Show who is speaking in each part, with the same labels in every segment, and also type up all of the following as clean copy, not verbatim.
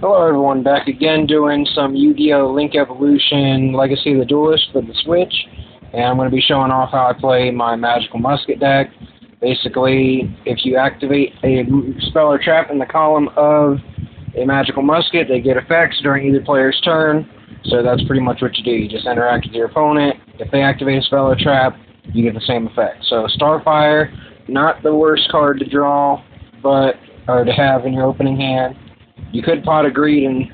Speaker 1: Hello everyone, back again doing some Yu-Gi-Oh! Link Evolution Legacy of the Duelist for the Switch. And I'm going to be showing off how I play my Magical Musket deck. Basically, if you activate a spell or trap in the column of a Magical Musket, they get effects during either player's turn. So that's pretty much what you do. You just interact with your opponent. If they activate a spell or trap, you get the same effect. So Starfire, not the worst card to draw, or to have in your opening hand. You could Pot of Greed and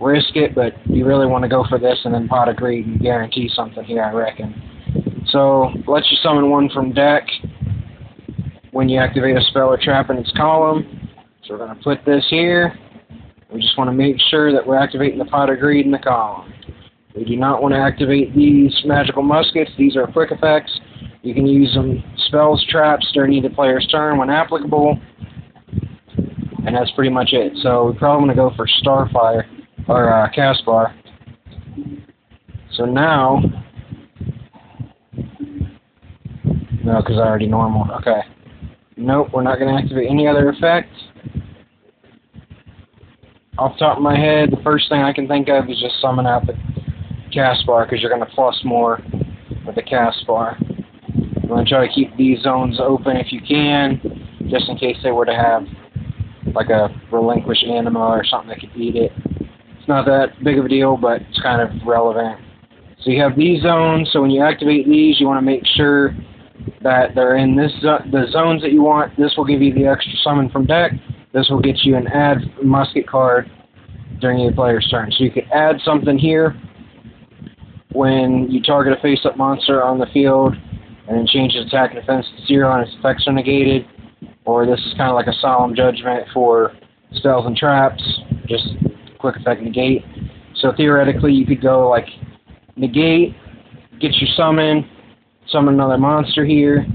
Speaker 1: risk it, but you really want to go for this and then Pot of Greed and guarantee something here, I reckon. So, lets you summon one from deck when you activate a spell or trap in its column. So we're going to put this here. We just want to make sure that we're activating the Pot of Greed in the column. We do not want to activate these Magical Muskets. These are quick effects. You can use them spells, traps during either player's turn when applicable. And that's pretty much it. So we probably want to go for Starfire, or Caspar. So now, no, because I already normal. Okay. Nope, we're not going to activate any other effect. Off the top of my head, the first thing I can think of is just summon out the Caspar, because you're going to plus more with the Caspar. I'm going to try to keep these zones open if you can, just in case they were to have like a relinquished anima or something that could eat it. It's not that big of a deal, but it's kind of relevant. So you have these zones, so when you activate these, you want to make sure that they're in the zones that you want. This will give you the extra summon from deck. This will get you an add musket card during your player's turn. So you could add something here when you target a face-up monster on the field, and then change its attack and defense to 0 and its effects are negated. Or this is kind of like a solemn judgment for spells and traps, just quick effect negate. So theoretically you could go like negate, get your summon another monster here,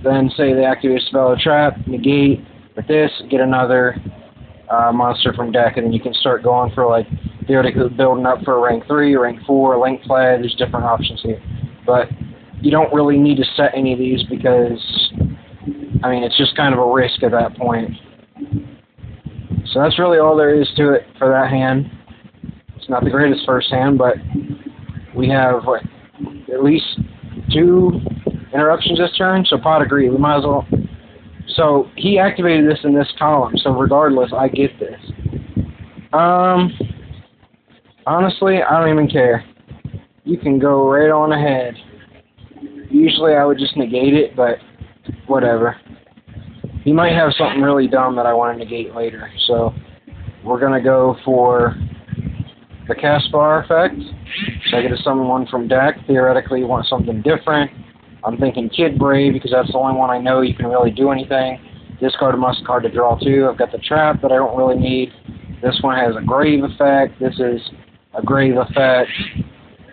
Speaker 1: then say they activate a spell or trap, negate with this, get another monster from deck, and then you can start going for like theoretically building up for rank 3, rank 4, link play. There's different options here. But you don't really need to set any of these because I mean, it's just kind of a risk at that point. So that's really all there is to it for that hand. It's not the greatest first hand, but we have, what, at least 2 interruptions this turn, so Pot of Greed, we might as well. So he activated this in this column, so regardless, I get this. Honestly, I don't even care. You can go right on ahead. Usually I would just negate it, but whatever. He might have something really dumb that I want to negate later, so we're going to go for the Caspar effect. So I get to summon one from deck. Theoretically, you want something different. I'm thinking Kid Brave, because that's the only one I know you can really do anything. Discard a musket card to draw 2. I've got the trap that I don't really need. This one has a grave effect. This is a grave effect.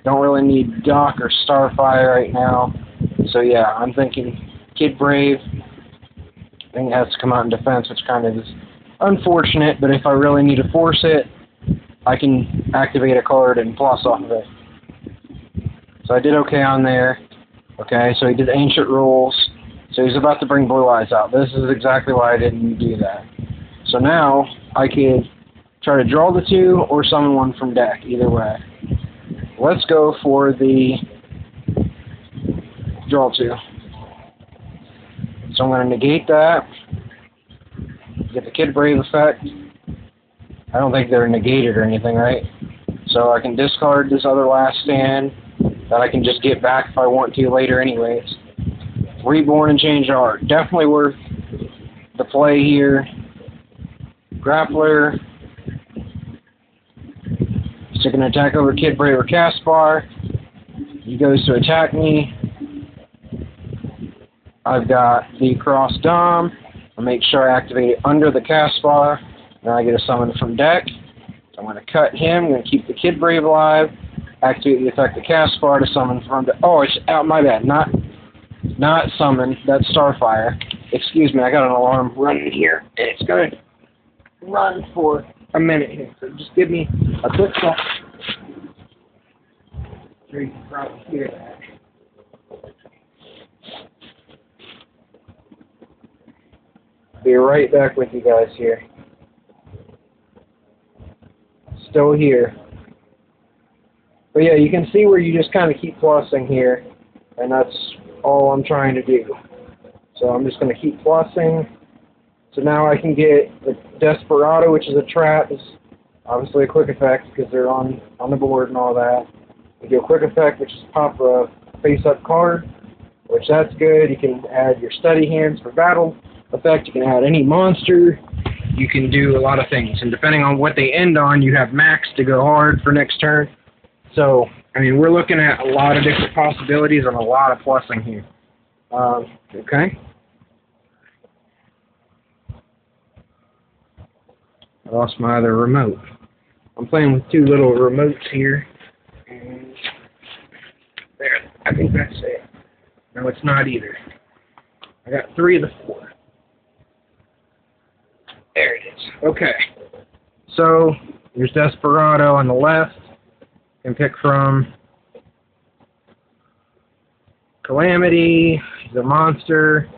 Speaker 1: Don't really need Doc or Starfire right now. So yeah, I'm thinking Kid Brave. I think it has to come out in defense, which kind of is unfortunate, but if I really need to force it, I can activate a card and plus off of it. So I did okay on there. Okay, so he did Ancient Rules. So he's about to bring Blue Eyes out. This is exactly why I didn't do that. So now I could try to draw the 2 or summon one from deck, either way. Let's go for the draw 2. So I'm going to negate that, get the Kid Brave effect. I don't think they're negated or anything, right? So I can discard this other last stand that I can just get back if I want to later anyways. Reborn and Change Art. Definitely worth the play here. Grappler. So going to attack over Kid Brave or Caspar. He goes to attack me. I've got the Cross Dom. I'll make sure I activate it under the Caspar. Then I get a summon from deck. So I'm going to cut him. I'm going to keep the Kid Brave alive. Activate the effect of Caspar to summon from deck. Oh, it's out. My bad. Not summon. That's Starfire. Excuse me. I got an alarm running here. It's going to run for a minute here. So just give me a quick second. Sure you can probably hear that. Be right back with you guys here. still here. But yeah, you can see where you just kind of keep plussing here, and that's all I'm trying to do. So I'm just going to keep plussing. So now I can get the Desperado, which is a trap. It's obviously a quick effect because they're on the board and all that. You do a quick effect, which is pop a face-up card, which that's good. You can add your study hands for battle effect. You can add any monster. You can do a lot of things. And depending on what they end on, you have max to go hard for next turn. So, I mean, we're looking at a lot of different possibilities and a lot of plussing here. Okay. I lost my other remote. I'm playing with two little remotes here. And there, I think that's it. No, it's not either. I got 3 of the 4. There it is. Okay. So, there's Desperado on the left. You can pick from Calamity, the monster.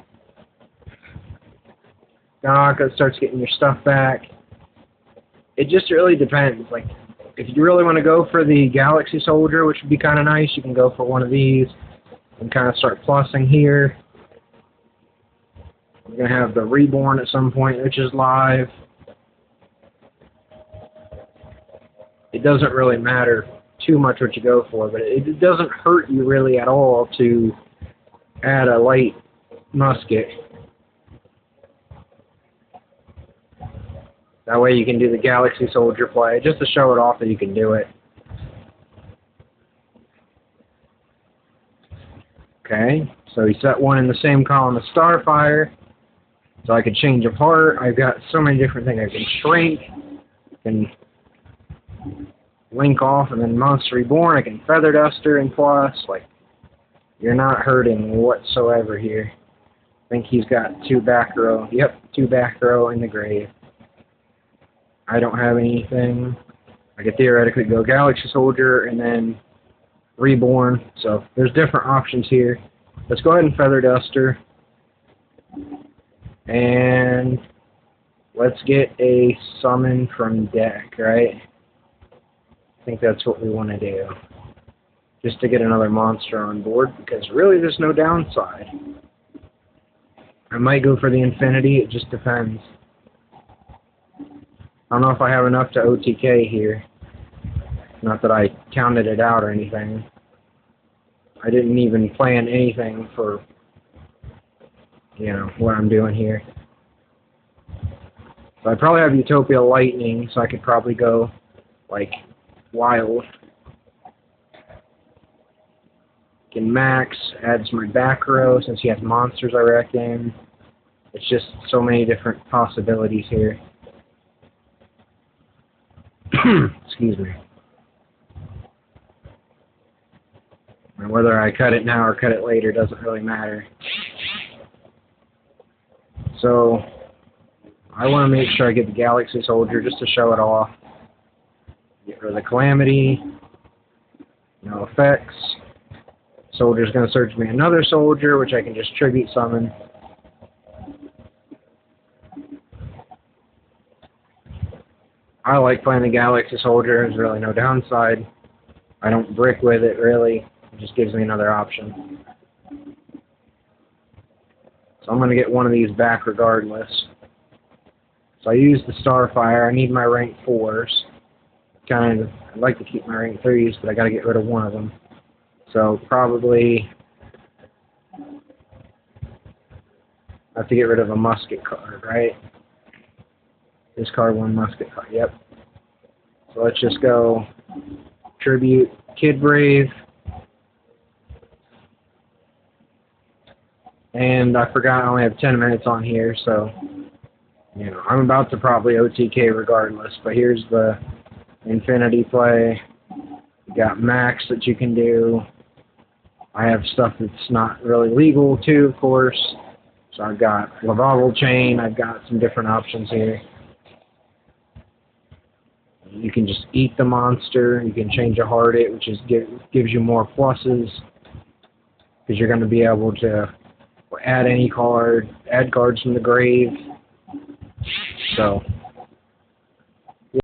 Speaker 1: Naka starts getting your stuff back. It just really depends. Like, if you really want to go for the Galaxy Soldier, which would be kind of nice, you can go for one of these and kind of start plussing here. We're going to have the Reborn at some point, which is live. It doesn't really matter too much what you go for, but it doesn't hurt you really at all to add a light musket. That way you can do the Galaxy Soldier play, just to show it off that you can do it. Okay, so he set one in the same column as Starfire. So I could change of heart. I've got so many different things. I can shrink, I can link off, and then Monster Reborn. I can Feather Duster and plus. Like, you're not hurting whatsoever here. I think he's got 2 back row. Yep, 2 back row in the grave. I don't have anything. I could theoretically go Galaxy Soldier and then Reborn. So there's different options here. Let's go ahead and Feather Duster. And let's get a summon from deck, right? I think that's what we want to do. Just to get another monster on board, because really there's no downside. I might go for the Infinity, it just depends. I don't know if I have enough to OTK here. Not that I counted it out or anything. I didn't even plan anything for, you know, what I'm doing here. So I probably have Utopia Lightning, so I could probably go, like, wild. Can max, adds my back row, since he has monsters, I reckon. It's just so many different possibilities here. Excuse me. And whether I cut it now or cut it later doesn't really matter. So, I want to make sure I get the Galaxy Soldier just to show it off. Get rid of the Calamity. No effects. Soldier's going to search me another soldier, which I can just tribute summon. I like playing the Galaxy Soldier. There's really no downside. I don't brick with it, really. It just gives me another option. So I'm going to get one of these back regardless. So I use the Starfire. I need my rank 4s. I'd like to keep my rank 3s, but I got to get rid of one of them. So probably I have to get rid of a musket card, right? This card, 1 musket card, yep. So let's just go tribute Kid Brave. And I forgot I only have 10 minutes on here, so you know, I'm about to probably OTK regardless, but here's the Infinity play. You got max that you can do. I have stuff that's not really legal too, of course. So I've got Lavable Chain. I've got some different options here. You can just eat the monster. You can change a heart it, which is gives you more pluses because you're going to be able to add any card, add cards from the grave. So